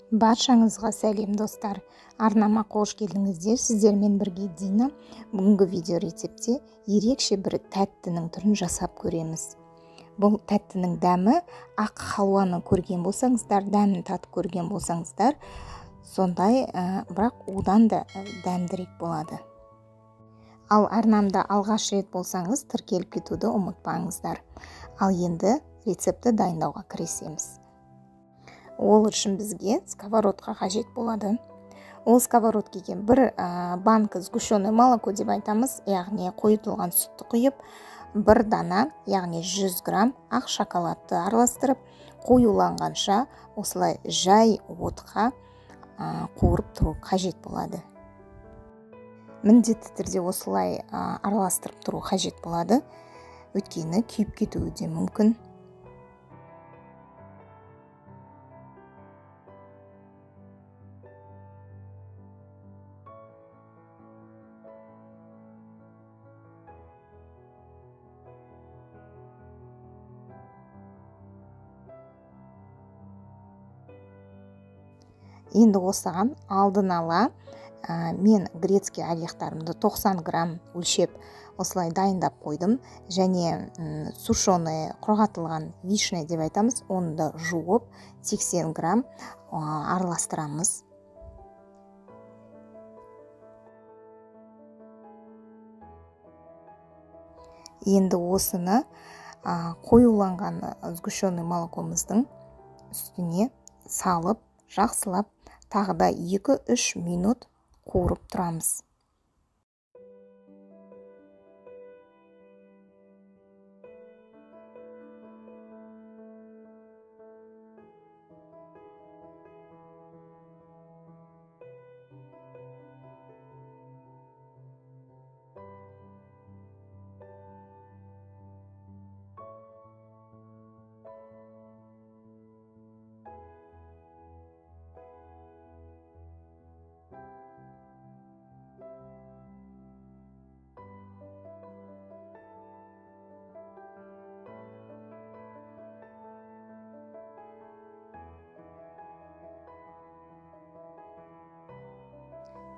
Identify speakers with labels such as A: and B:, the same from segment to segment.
A: Баршаңызға сәлем достар. Арнама қош келдіңіздер. Сіздермен бірге Дина. Бүгінгі видео рецепте ерекше бір тәттінің түрін жасап көреміз. Бұл тәттінің дәмі ақ халуаны көрген болсаңыздар, дәмін татып көрген болсаңыздар, сондай, бірақ одан да дәмдірек болады. Ал арнамда алғаш рет болсаңыз, тіркеліп кетуді ұмытпаңыздар. Ал енді рецепті дайындауға кірісеміз. Ол үшін бізге сковородка қажет болады. Ол сковородкеге бір банка сгущенное молоко деп айтамыз, яғни қойытылған сүтті құйып, бір дана, яғни 100 грамм ақ шоколадты араластырып, қоюланғанша осылай жай отқа қуырып тұру қажет болады. Міндетті түрде осылай араластырып тұру қажет болады, өйткені күйіп кетуі де мүмкін. Енді осыған алдын ала мен грецкий орехтарымды 90 грамм өлшеп осылай дайындап қойдым. Және сушеный құрғатылған вишня деп айтамыз, оны да жуып 80 грамм араластырамыз. Енді осыны қоюланған сгущенный молокомыздың үстіне салып, жақсылап, тағы да 2-3 минут қуырып тұрамыз.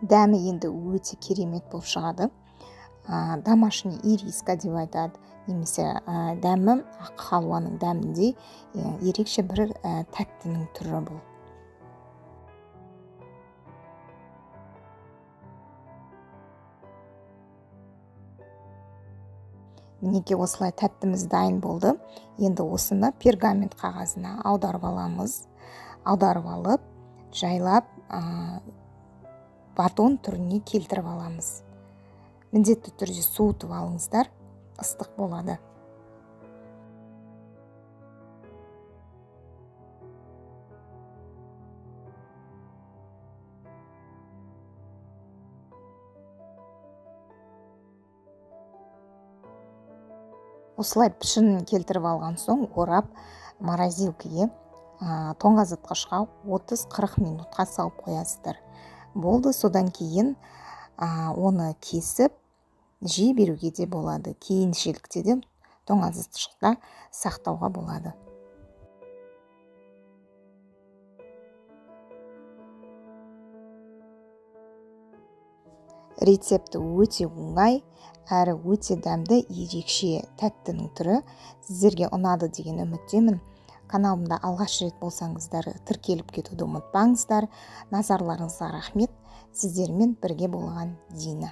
A: Дәмі енді өте керемет болып шығады. Домашний ириска деп айтады, немесе дәмі ақ халуаның дәміндей ерекше бір тәттінің түрі бұл. Мінеке осылай тәттіміз дайын болды. Енді осыны пергамент қағазына аударып аламыз. Аударып алып, жайлап батон түріне келтіріп аламыз. Міндетті түрде суытып алыңыздар, ыстық болады. Осылай пішінін келтіріп алған соң, орап морозилкаге, тоңазытқышқа 30-40 минутқа салып қоясыздар. Болды, содан кейін оны кесіп жей беруге де болады. Кейіншілікте де тоңазытқышта сақтауға болады. Рецепті өте оңай, әрі өте дәмді, ерекше тәттінің түрі. Сіздерге ұнады деген үміттемін. Каналымда алғаш рет болсаңыздар, тіркеліп кетуді ұмытпаңыздар. Назарларыңызға рахмет. Сіздермен бірге болған Дина.